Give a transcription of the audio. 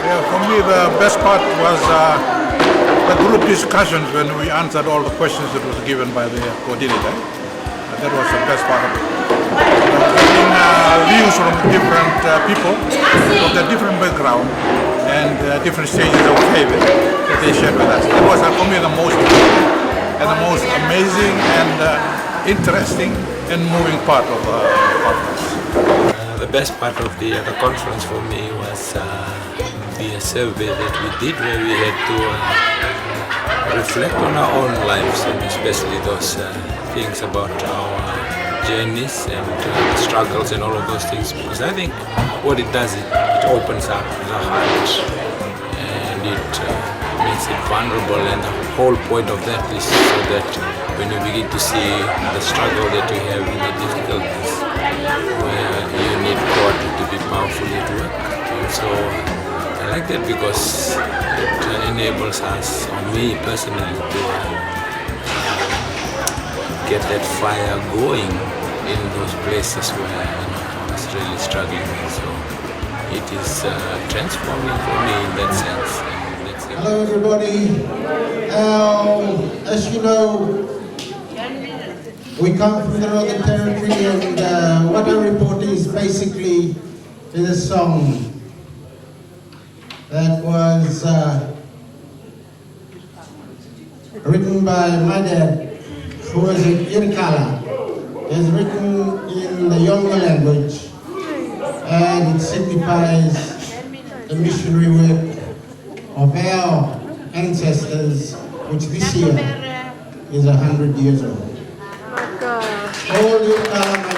Yeah, for me the best part was the group discussions when we answered all the questions that was given by the coordinator. That was the best part of it. Getting views from different people of the different background and different stages of faith that they shared with us. That was for me the most important and the most amazing and interesting and moving part of the conference. The best part of the conference for me was the survey that we did, where we had to reflect on our own lives, and especially those things about our journeys and struggles and all of those things, because I think what it does, it opens up the heart and it makes it vulnerable, and the whole point of that is so that when you begin to see the struggle that you have in the difficulties, where you need God to be powerfully at work. And so I like that because it enables us, or me personally, to get that fire going in those places where I was really struggling. So it is transforming for me in that sense. Hello everybody. As you know, we come from the Northern Territory, and what I report is basically a song that was written by my dad, who was in Irkala. It's written in the Yolnga language, and it signifies the missionary work of our ancestors, which this year is 100 years old. All Irkala